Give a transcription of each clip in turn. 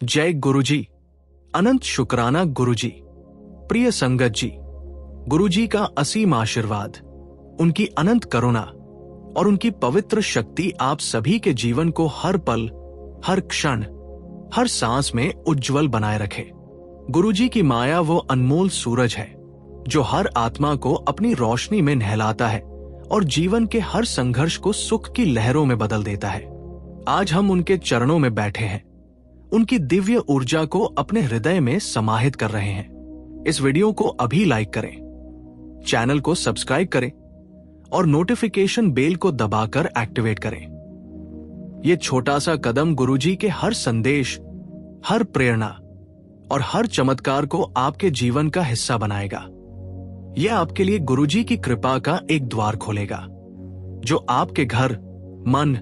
जय गुरुजी। अनंत शुक्राना गुरुजी। प्रिय संगत जी, गुरुजी का असीम आशीर्वाद, उनकी अनंत करुणा और उनकी पवित्र शक्ति आप सभी के जीवन को हर पल, हर क्षण, हर सांस में उज्जवल बनाए रखे। गुरुजी की माया वो अनमोल सूरज है जो हर आत्मा को अपनी रोशनी में नहलाता है और जीवन के हर संघर्ष को सुख की लहरों में बदल देता है। आज हम उनके चरणों में बैठे हैं, उनकी दिव्य ऊर्जा को अपने हृदय में समाहित कर रहे हैं। इस वीडियो को अभी लाइक करें, चैनल को सब्सक्राइब करें और नोटिफिकेशन बेल को दबाकर एक्टिवेट करें। यह छोटा सा कदम गुरुजी के हर संदेश, हर प्रेरणा और हर चमत्कार को आपके जीवन का हिस्सा बनाएगा। यह आपके लिए गुरुजी की कृपा का एक द्वार खोलेगा जो आपके घर, मन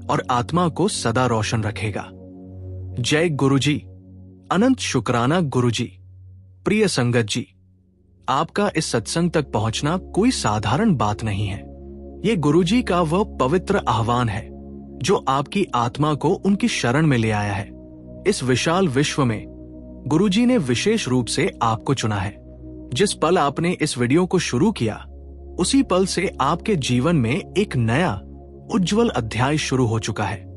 और आत्मा को सदा रोशन रखेगा। जय गुरुजी। अनंत शुक्राना गुरुजी। प्रिय संगत जी, आपका इस सत्संग तक पहुंचना कोई साधारण बात नहीं है। ये गुरुजी का वह पवित्र आह्वान है जो आपकी आत्मा को उनकी शरण में ले आया है। इस विशाल विश्व में गुरुजी ने विशेष रूप से आपको चुना है। जिस पल आपने इस वीडियो को शुरू किया, उसी पल से आपके जीवन में एक नया उज्जवल अध्याय शुरू हो चुका है।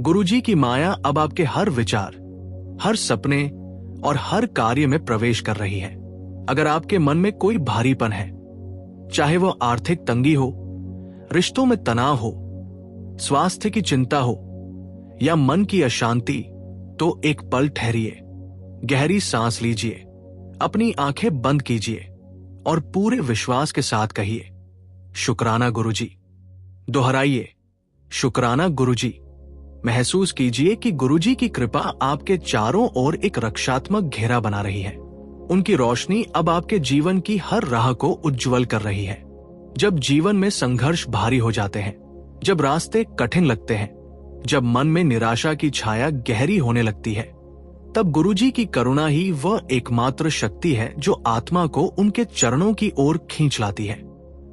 गुरुजी की माया अब आपके हर विचार, हर सपने और हर कार्य में प्रवेश कर रही है। अगर आपके मन में कोई भारीपन है, चाहे वह आर्थिक तंगी हो, रिश्तों में तनाव हो, स्वास्थ्य की चिंता हो या मन की अशांति, तो एक पल ठहरिए, गहरी सांस लीजिए, अपनी आंखें बंद कीजिए और पूरे विश्वास के साथ कहिए, शुक्राना गुरुजी। दोहराइए, शुक्राना गुरुजी। महसूस कीजिए कि गुरुजी की कृपा आपके चारों ओर एक रक्षात्मक घेरा बना रही है। उनकी रोशनी अब आपके जीवन की हर राह को उज्जवल कर रही है। जब जीवन में संघर्ष भारी हो जाते हैं, जब रास्ते कठिन लगते हैं, जब मन में निराशा की छाया गहरी होने लगती है, तब गुरुजी की करुणा ही वह एकमात्र शक्ति है जो आत्मा को उनके चरणों की ओर खींच लाती है।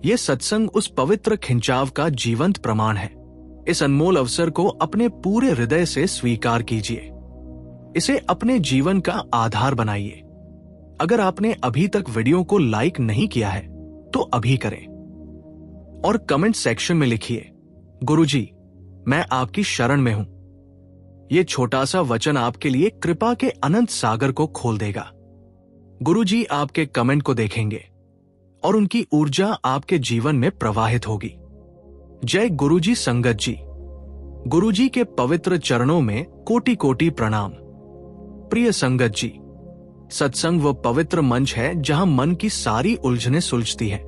यह सत्संग उस पवित्र खिंचाव का जीवंत प्रमाण है। इस अनमोल अवसर को अपने पूरे हृदय से स्वीकार कीजिए। इसे अपने जीवन का आधार बनाइए। अगर आपने अभी तक वीडियो को लाइक नहीं किया है तो अभी करें और कमेंट सेक्शन में लिखिए, गुरुजी, मैं आपकी शरण में हूं। यह छोटा सा वचन आपके लिए कृपा के अनंत सागर को खोल देगा। गुरुजी आपके कमेंट को देखेंगे और उनकी ऊर्जा आपके जीवन में प्रवाहित होगी। जय गुरुजी। संगत जी, गुरुजी के पवित्र चरणों में कोटि कोटि प्रणाम। प्रिय संगत जी, सत्संग वह पवित्र मंच है जहां मन की सारी उलझनें सुलझती है,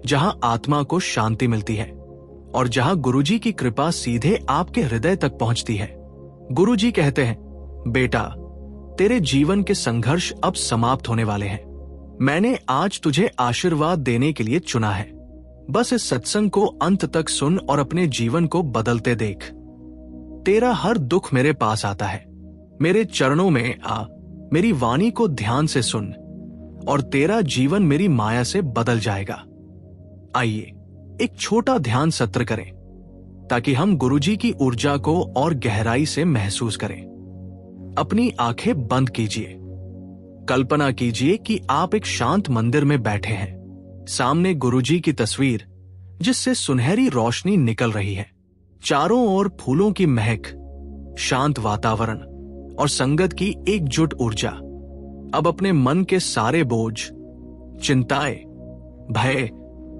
जहां आत्मा को शांति मिलती है और जहां गुरुजी की कृपा सीधे आपके हृदय तक पहुंचती है। गुरुजी कहते हैं, बेटा, तेरे जीवन के संघर्ष अब समाप्त होने वाले हैं। मैंने आज तुझे आशीर्वाद देने के लिए चुना है। बस इस सत्संग को अंत तक सुन और अपने जीवन को बदलते देख। तेरा हर दुख मेरे पास आता है। मेरे चरणों में आ, मेरी वाणी को ध्यान से सुन और तेरा जीवन मेरी माया से बदल जाएगा। आइए एक छोटा ध्यान सत्र करें ताकि हम गुरुजी की ऊर्जा को और गहराई से महसूस करें। अपनी आंखें बंद कीजिए। कल्पना कीजिए कि आप एक शांत मंदिर में बैठे हैं। सामने गुरुजी की तस्वीर जिससे सुनहरी रोशनी निकल रही है। चारों ओर फूलों की महक, शांत वातावरण और संगत की एकजुट ऊर्जा। अब अपने मन के सारे बोझ, चिंताएं, भय,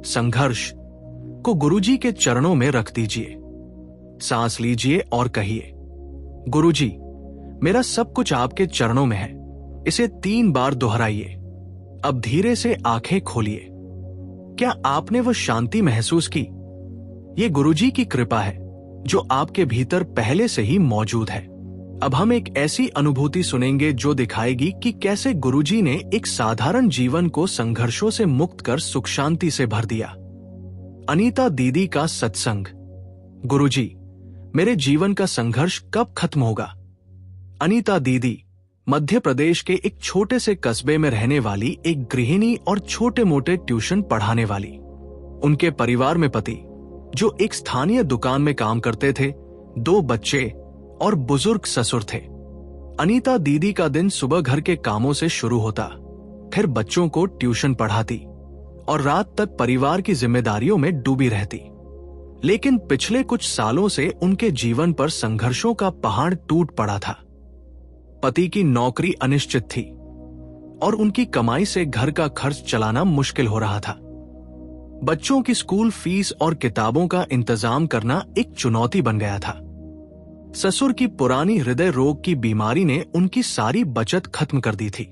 संघर्ष को गुरुजी के चरणों में रख दीजिए। सांस लीजिए और कहिए, गुरुजी, मेरा सब कुछ आपके चरणों में है। इसे 3 बार दोहराइए। अब धीरे से आंखें खोलिए। क्या आपने वह शांति महसूस की? ये गुरुजी की कृपा है जो आपके भीतर पहले से ही मौजूद है। अब हम एक ऐसी अनुभूति सुनेंगे जो दिखाएगी कि कैसे गुरुजी ने एक साधारण जीवन को संघर्षों से मुक्त कर सुख शांति से भर दिया। अनीता दीदी का सत्संग। गुरुजी, मेरे जीवन का संघर्ष कब खत्म होगा? अनीता दीदी मध्य प्रदेश के एक छोटे से कस्बे में रहने वाली एक गृहिणी और छोटे मोटे ट्यूशन पढ़ाने वाली। उनके परिवार में पति, जो एक स्थानीय दुकान में काम करते थे, 2 बच्चे और बुजुर्ग ससुर थे। अनीता दीदी का दिन सुबह घर के कामों से शुरू होता, फिर बच्चों को ट्यूशन पढ़ाती और रात तक परिवार की जिम्मेदारियों में डूबी रहती। लेकिन पिछले कुछ सालों से उनके जीवन पर संघर्षों का पहाड़ टूट पड़ा था। पति की नौकरी अनिश्चित थी और उनकी कमाई से घर का खर्च चलाना मुश्किल हो रहा था। बच्चों की स्कूल फीस और किताबों का इंतजाम करना एक चुनौती बन गया था। ससुर की पुरानी हृदय रोग की बीमारी ने उनकी सारी बचत खत्म कर दी थी।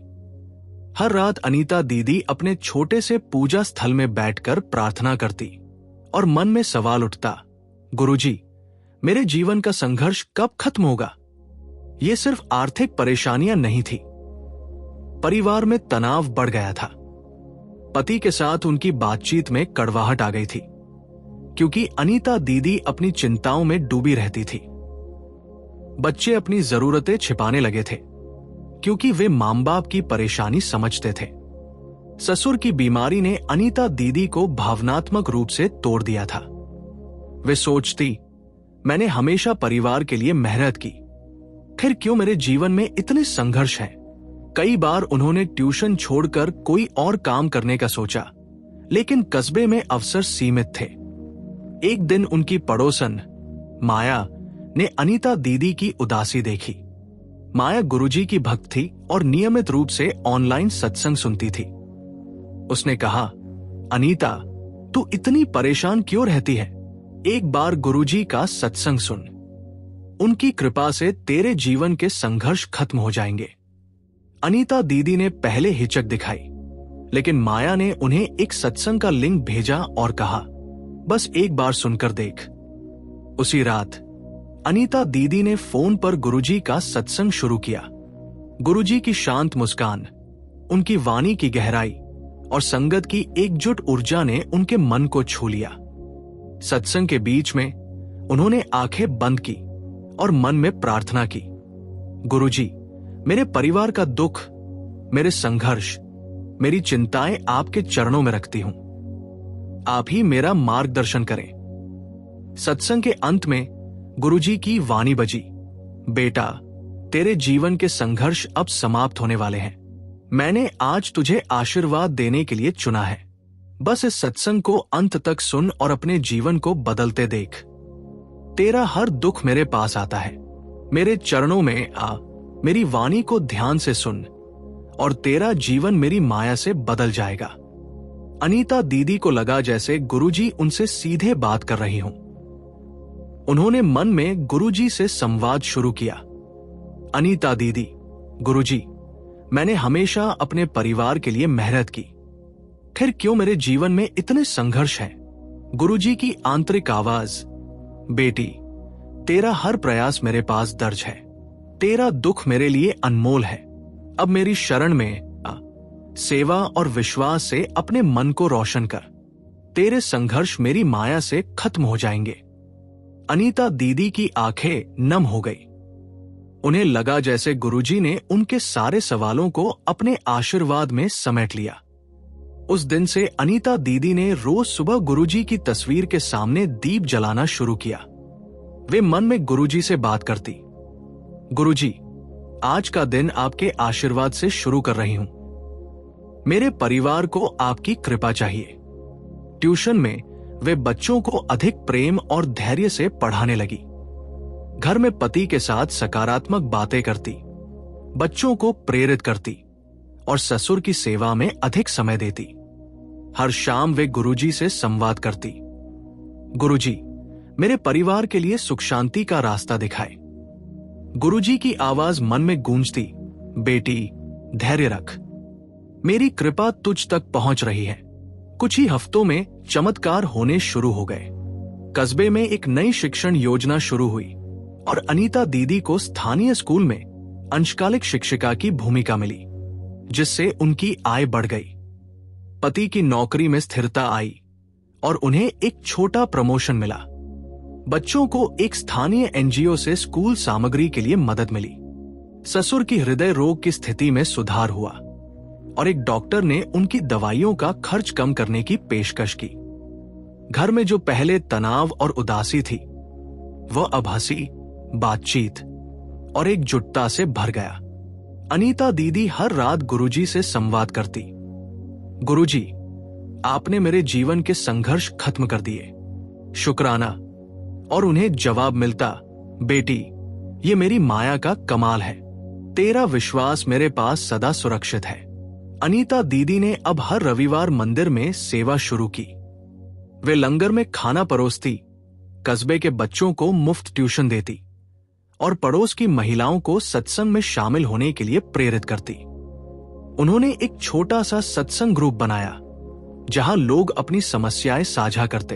हर रात अनीता दीदी अपने छोटे से पूजा स्थल में बैठकर प्रार्थना करती और मन में सवाल उठता, गुरुजी, मेरे जीवन का संघर्ष कब खत्म होगा? ये सिर्फ आर्थिक परेशानियां नहीं थी, परिवार में तनाव बढ़ गया था। पति के साथ उनकी बातचीत में कड़वाहट आ गई थी, क्योंकि अनीता दीदी अपनी चिंताओं में डूबी रहती थी। बच्चे अपनी जरूरतें छिपाने लगे थे, क्योंकि वे मां बाप की परेशानी समझते थे। ससुर की बीमारी ने अनीता दीदी को भावनात्मक रूप से तोड़ दिया था। वे सोचती, मैंने हमेशा परिवार के लिए मेहनत की, फिर क्यों मेरे जीवन में इतने संघर्ष हैं? कई बार उन्होंने ट्यूशन छोड़कर कोई और काम करने का सोचा, लेकिन कस्बे में अवसर सीमित थे। एक दिन उनकी पड़ोसन माया ने अनीता दीदी की उदासी देखी। माया गुरुजी की भक्त थी और नियमित रूप से ऑनलाइन सत्संग सुनती थी। उसने कहा, अनीता, तू इतनी परेशान क्यों रहती है? एक बार गुरुजी का सत्संग सुन। उनकी कृपा से तेरे जीवन के संघर्ष खत्म हो जाएंगे। अनीता दीदी ने पहले हिचक दिखाई, लेकिन माया ने उन्हें एक सत्संग का लिंक भेजा और कहा, बस एक बार सुनकर देख। उसी रात अनीता दीदी ने फोन पर गुरुजी का सत्संग शुरू किया। गुरुजी की शांत मुस्कान, उनकी वाणी की गहराई और संगत की एकजुट ऊर्जा ने उनके मन को छू लिया। सत्संग के बीच में उन्होंने आंखें बंद की और मन में प्रार्थना की, गुरुजी, मेरे परिवार का दुख, मेरे संघर्ष, मेरी चिंताएं आपके चरणों में रखती हूं। आप ही मेरा मार्गदर्शन करें। सत्संग के अंत में गुरुजी की वाणी बजी, बेटा, तेरे जीवन के संघर्ष अब समाप्त होने वाले हैं। मैंने आज तुझे आशीर्वाद देने के लिए चुना है। बस इस सत्संग को अंत तक सुन और अपने जीवन को बदलते देख। तेरा हर दुख मेरे पास आता है। मेरे चरणों में आ, मेरी वाणी को ध्यान से सुन और तेरा जीवन मेरी माया से बदल जाएगा। अनीता दीदी को लगा जैसे गुरुजी उनसे सीधे बात कर रही हों। उन्होंने मन में गुरुजी से संवाद शुरू किया। अनीता दीदी, गुरुजी, मैंने हमेशा अपने परिवार के लिए मेहनत की, फिर क्यों मेरे जीवन में इतने संघर्ष हैं? गुरुजी की आंतरिक आवाज, बेटी, तेरा हर प्रयास मेरे पास दर्ज है। तेरा दुख मेरे लिए अनमोल है। अब मेरी शरण में आ, सेवा और विश्वास से अपने मन को रोशन कर। तेरे संघर्ष मेरी माया से खत्म हो जाएंगे। अनीता दीदी की आंखें नम हो गई। उन्हें लगा जैसे गुरुजी ने उनके सारे सवालों को अपने आशीर्वाद में समेट लिया। उस दिन से अनीता दीदी ने रोज सुबह गुरुजी की तस्वीर के सामने दीप जलाना शुरू किया। वे मन में गुरुजी से बात करती, गुरुजी, आज का दिन आपके आशीर्वाद से शुरू कर रही हूं। मेरे परिवार को आपकी कृपा चाहिए। ट्यूशन में वे बच्चों को अधिक प्रेम और धैर्य से पढ़ाने लगी। घर में पति के साथ सकारात्मक बातें करती, बच्चों को प्रेरित करती और ससुर की सेवा में अधिक समय देती। हर शाम वे गुरुजी से संवाद करती, गुरुजी, मेरे परिवार के लिए सुख शांति का रास्ता दिखाए। गुरुजी की आवाज मन में गूंजती, बेटी, धैर्य रख, मेरी कृपा तुझ तक पहुंच रही है। कुछ ही हफ्तों में चमत्कार होने शुरू हो गए। कस्बे में एक नई शिक्षण योजना शुरू हुई और अनीता दीदी को स्थानीय स्कूल में अंशकालिक शिक्षिका की भूमिका मिली, जिससे उनकी आय बढ़ गई। पति की नौकरी में स्थिरता आई और उन्हें एक छोटा प्रमोशन मिला। बच्चों को एक स्थानीय एनजीओ से स्कूल सामग्री के लिए मदद मिली। ससुर की हृदय रोग की स्थिति में सुधार हुआ और एक डॉक्टर ने उनकी दवाइयों का खर्च कम करने की पेशकश की। घर में जो पहले तनाव और उदासी थी, वह अब हंसी, बातचीत और एकजुटता से भर गया। अनीता दीदी हर रात गुरुजी से संवाद करती। गुरुजी, आपने मेरे जीवन के संघर्ष खत्म कर दिए। शुक्राना। और उन्हें जवाब मिलता, बेटी, ये मेरी माया का कमाल है। तेरा विश्वास मेरे पास सदा सुरक्षित है। अनीता दीदी ने अब हर रविवार मंदिर में सेवा शुरू की। वे लंगर में खाना परोसती, कस्बे के बच्चों को मुफ्त ट्यूशन देती और पड़ोस की महिलाओं को सत्संग में शामिल होने के लिए प्रेरित करती। उन्होंने एक छोटा सा सत्संग ग्रुप बनाया जहां लोग अपनी समस्याएं साझा करते।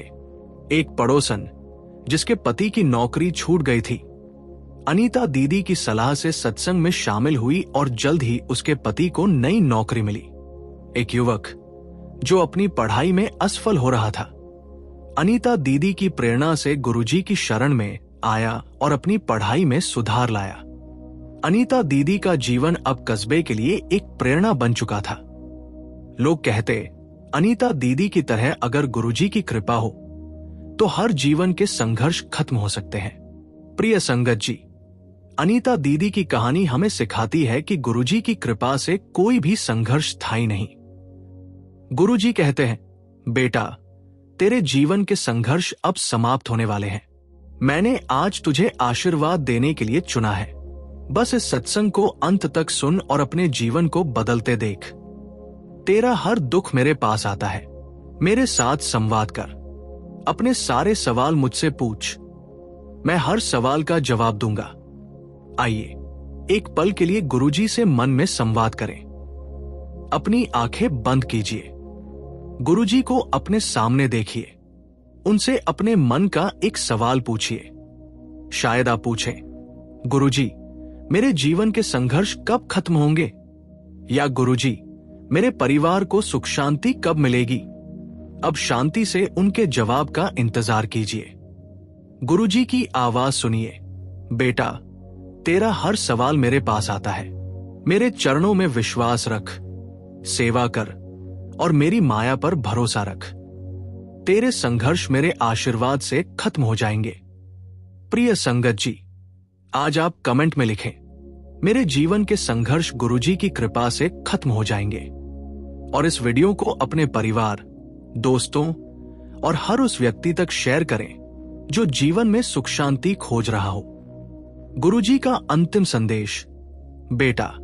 एक पड़ोसन जिसके पति की नौकरी छूट गई थी, अनीता दीदी की सलाह से सत्संग में शामिल हुई और जल्द ही उसके पति को नई नौकरी मिली। एक युवक जो अपनी पढ़ाई में असफल हो रहा था, अनीता दीदी की प्रेरणा से गुरुजी की शरण में आया और अपनी पढ़ाई में सुधार लाया। अनीता दीदी का जीवन अब कस्बे के लिए एक प्रेरणा बन चुका था। लोग कहते, अनीता दीदी की तरह अगर गुरुजी की कृपा हो तो हर जीवन के संघर्ष खत्म हो सकते हैं। प्रिय संगत जी, अनीता दीदी की कहानी हमें सिखाती है कि गुरुजी की कृपा से कोई भी संघर्ष स्थायी नहीं। गुरुजी कहते हैं, बेटा, तेरे जीवन के संघर्ष अब समाप्त होने वाले हैं। मैंने आज तुझे आशीर्वाद देने के लिए चुना है। बस इस सत्संग को अंत तक सुन और अपने जीवन को बदलते देख। तेरा हर दुख मेरे पास आता है। मेरे साथ संवाद कर। अपने सारे सवाल मुझसे पूछ। मैं हर सवाल का जवाब दूंगा। आइए एक पल के लिए गुरुजी से मन में संवाद करें। अपनी आंखें बंद कीजिए। गुरुजी को अपने सामने देखिए। उनसे अपने मन का एक सवाल पूछिए। शायद आप पूछें, गुरुजी, मेरे जीवन के संघर्ष कब खत्म होंगे? या गुरुजी, मेरे परिवार को सुख शांति कब मिलेगी? अब शांति से उनके जवाब का इंतजार कीजिए। गुरुजी की आवाज सुनिए, बेटा, तेरा हर सवाल मेरे पास आता है। मेरे चरणों में विश्वास रख, सेवा कर और मेरी माया पर भरोसा रख। तेरे संघर्ष मेरे आशीर्वाद से खत्म हो जाएंगे। प्रिय संगत जी, आज आप कमेंट में लिखें, मेरे जीवन के संघर्ष गुरुजी की कृपा से खत्म हो जाएंगे। और इस वीडियो को अपने परिवार, दोस्तों और हर उस व्यक्ति तक शेयर करें जो जीवन में सुख शांति खोज रहा हो। गुरुजी का अंतिम संदेश, बेटा,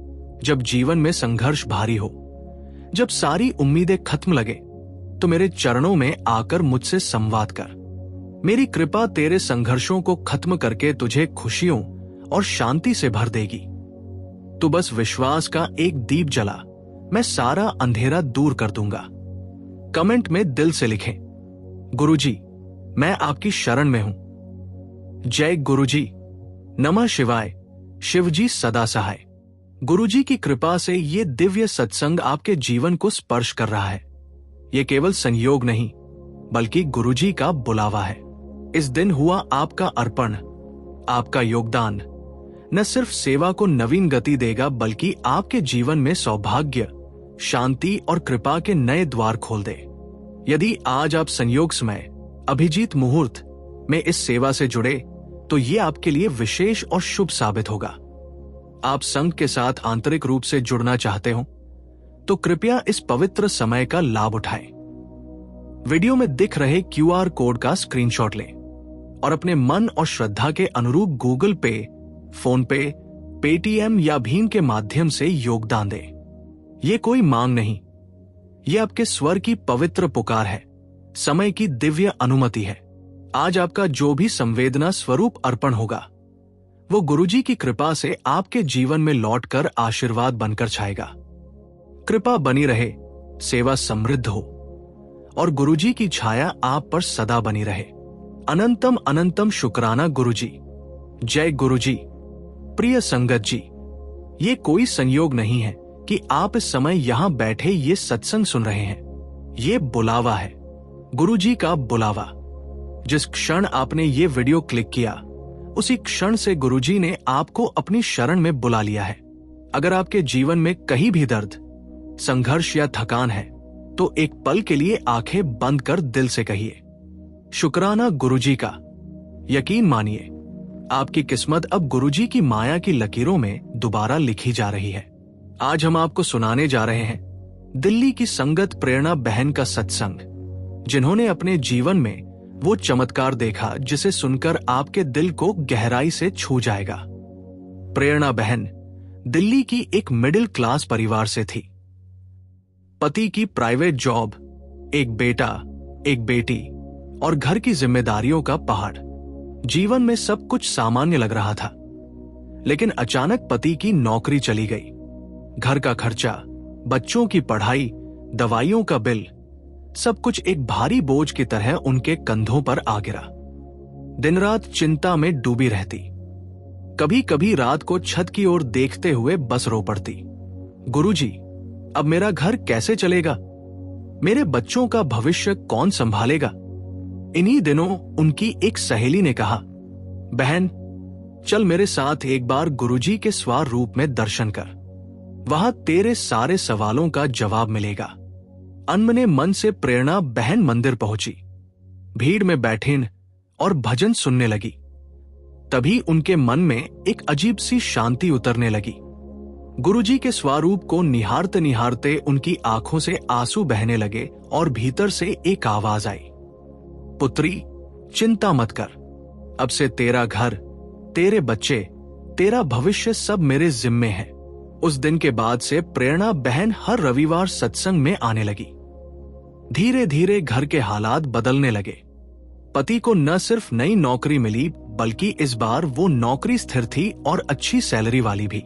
जब जीवन में संघर्ष भारी हो, जब सारी उम्मीदें खत्म लगे, तो मेरे चरणों में आकर मुझसे संवाद कर। मेरी कृपा तेरे संघर्षों को खत्म करके तुझे खुशियों और शांति से भर देगी। तू बस विश्वास का एक दीप जला, मैं सारा अंधेरा दूर कर दूंगा। कमेंट में दिल से लिखें, गुरुजी, मैं आपकी शरण में हूं। जय गुरुजी। नमः शिवाय। शिवजी सदा सहाय। गुरुजी की कृपा से ये दिव्य सत्संग आपके जीवन को स्पर्श कर रहा है। ये केवल संयोग नहीं, बल्कि गुरुजी का बुलावा है। इस दिन हुआ आपका अर्पण, आपका योगदान न सिर्फ सेवा को नवीन गति देगा, बल्कि आपके जीवन में सौभाग्य, शांति और कृपा के नए द्वार खोल दे। यदि आज आप संयोग समय, अभिजीत मुहूर्त में इस सेवा से जुड़े, तो ये आपके लिए विशेष और शुभ साबित होगा। आप संघ के साथ आंतरिक रूप से जुड़ना चाहते हो तो कृपया इस पवित्र समय का लाभ उठाएं। वीडियो में दिख रहे QR कोड का स्क्रीनशॉट लें और अपने मन और श्रद्धा के अनुरूप गूगल पे, फोन पे, पेटीएम या भीम के माध्यम से योगदान दें। ये कोई मांग नहीं, ये आपके स्वर की पवित्र पुकार है, समय की दिव्य अनुमति है। आज आपका जो भी संवेदना स्वरूप अर्पण होगा, वो गुरुजी की कृपा से आपके जीवन में लौटकर आशीर्वाद बनकर छाएगा। कृपा बनी रहे, सेवा समृद्ध हो और गुरुजी की छाया आप पर सदा बनी रहे। अनंतम अनंतम शुक्राना गुरुजी। जय गुरुजी। प्रिय संगत जी, ये कोई संयोग नहीं है कि आप इस समय यहां बैठे ये सत्संग सुन रहे हैं। ये बुलावा है, गुरुजी का बुलावा। जिस क्षण आपने ये वीडियो क्लिक किया, उसी क्षण से गुरुजी ने आपको अपनी शरण में बुला लिया है। अगर आपके जीवन में कहीं भी दर्द, संघर्ष या थकान है, तो एक पल के लिए आंखें बंद कर दिल से कहिए, शुक्राना गुरुजी का। यकीन मानिए, आपकी किस्मत अब गुरुजी की माया की लकीरों में दोबारा लिखी जा रही है। आज हम आपको सुनाने जा रहे हैं दिल्ली की संगत प्रेरणा बहन का सत्संग, जिन्होंने अपने जीवन में वो चमत्कार देखा जिसे सुनकर आपके दिल को गहराई से छू जाएगा। प्रेरणा बहन दिल्ली की एक मिडिल क्लास परिवार से थी। पति की प्राइवेट जॉब, एक बेटा, एक बेटी और घर की जिम्मेदारियों का पहाड़। जीवन में सब कुछ सामान्य लग रहा था, लेकिन अचानक पति की नौकरी चली गई। घर का खर्चा, बच्चों की पढ़ाई, दवाइयों का बिल, सब कुछ एक भारी बोझ की तरह उनके कंधों पर आ गिरा। दिन रात चिंता में डूबी रहती। कभी कभी रात को छत की ओर देखते हुए बस रो पड़ती। गुरुजी, अब मेरा घर कैसे चलेगा? मेरे बच्चों का भविष्य कौन संभालेगा? इन्हीं दिनों उनकी एक सहेली ने कहा, बहन, चल मेरे साथ एक बार गुरुजी के स्वार रूप में दर्शन कर। वहां तेरे सारे सवालों का जवाब मिलेगा। अनमने मन से प्रेरणा बहन मंदिर पहुंची। भीड़ में बैठी और भजन सुनने लगी। तभी उनके मन में एक अजीब सी शांति उतरने लगी। गुरुजी के स्वरूप को निहारते निहारते उनकी आंखों से आंसू बहने लगे और भीतर से एक आवाज आई, पुत्री, चिंता मत कर। अब से तेरा घर, तेरे बच्चे, तेरा भविष्य सब मेरे जिम्मे है। उस दिन के बाद से प्रेरणा बहन हर रविवार सत्संग में आने लगी। धीरे धीरे घर के हालात बदलने लगे। पति को न सिर्फ नई नौकरी मिली, बल्कि इस बार वो नौकरी स्थिर थी और अच्छी सैलरी वाली भी।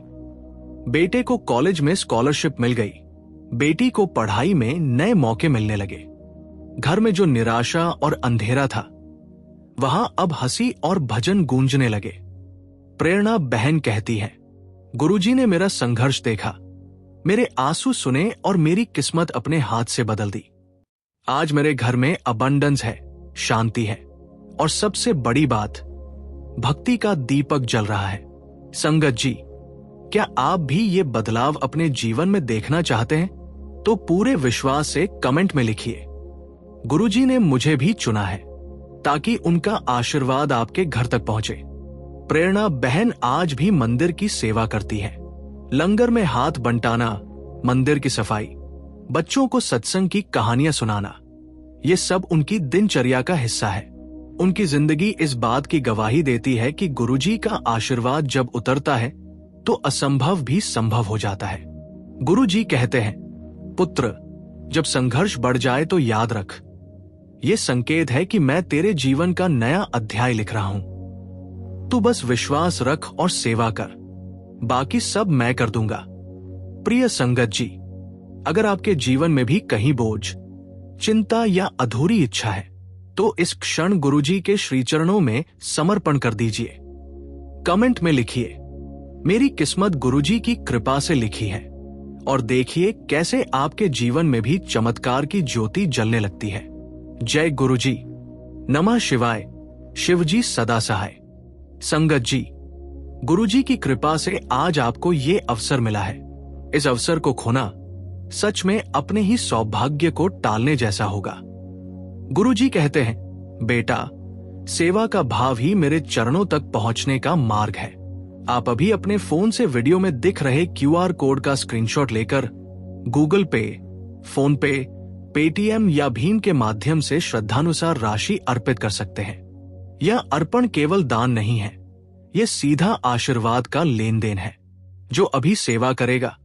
बेटे को कॉलेज में स्कॉलरशिप मिल गई। बेटी को पढ़ाई में नए मौके मिलने लगे। घर में जो निराशा और अंधेरा था, वहां अब हंसी और भजन गूंजने लगे। प्रेरणा बहन कहती है, गुरुजी ने मेरा संघर्ष देखा, मेरे आंसू सुने और मेरी किस्मत अपने हाथ से बदल दी। आज मेरे घर में अबंडेंस है, शांति है और सबसे बड़ी बात, भक्ति का दीपक जल रहा है। संगत जी, क्या आप भी ये बदलाव अपने जीवन में देखना चाहते हैं? तो पूरे विश्वास से कमेंट में लिखिए, गुरुजी ने मुझे भी चुना है, ताकि उनका आशीर्वाद आपके घर तक पहुंचे। प्रेरणा बहन आज भी मंदिर की सेवा करती है। लंगर में हाथ बंटाना, मंदिर की सफाई, बच्चों को सत्संग की कहानियां सुनाना, ये सब उनकी दिनचर्या का हिस्सा है। उनकी जिंदगी इस बात की गवाही देती है कि गुरुजी का आशीर्वाद जब उतरता है तो असंभव भी संभव हो जाता है। गुरुजी कहते हैं, पुत्र, जब संघर्ष बढ़ जाए तो याद रख, ये संकेत है कि मैं तेरे जीवन का नया अध्याय लिख रहा हूं। तू बस विश्वास रख और सेवा कर, बाकी सब मैं कर दूंगा। प्रिय संगत जी, अगर आपके जीवन में भी कहीं बोझ, चिंता या अधूरी इच्छा है, तो इस क्षण गुरुजी के श्रीचरणों में समर्पण कर दीजिए। कमेंट में लिखिए, मेरी किस्मत गुरुजी की कृपा से लिखी है, और देखिए कैसे आपके जीवन में भी चमत्कार की ज्योति जलने लगती है। जय गुरुजी। नमः शिवाय। शिवजी सदा सहाय। संगत जी, गुरुजी की कृपा से आज आपको ये अवसर मिला है। इस अवसर को खोना सच में अपने ही सौभाग्य को टालने जैसा होगा। गुरुजी कहते हैं, बेटा, सेवा का भाव ही मेरे चरणों तक पहुंचने का मार्ग है। आप अभी अपने फोन से वीडियो में दिख रहे क्यूआर कोड का स्क्रीनशॉट लेकर गूगल पे, फोन पे, पेटीएम या भीम के माध्यम से श्रद्धानुसार राशि अर्पित कर सकते हैं। यह अर्पण केवल दान नहीं है, यह सीधा आशीर्वाद का लेन देन है। जो अभी सेवा करेगा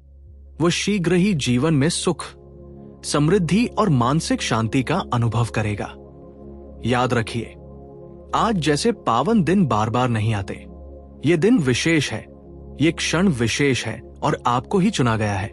वो शीघ्र ही जीवन में सुख, समृद्धि और मानसिक शांति का अनुभव करेगा। याद रखिए, आज जैसे पावन दिन बार बार नहीं आते। ये दिन विशेष है, ये क्षण विशेष है और आपको ही चुना गया है।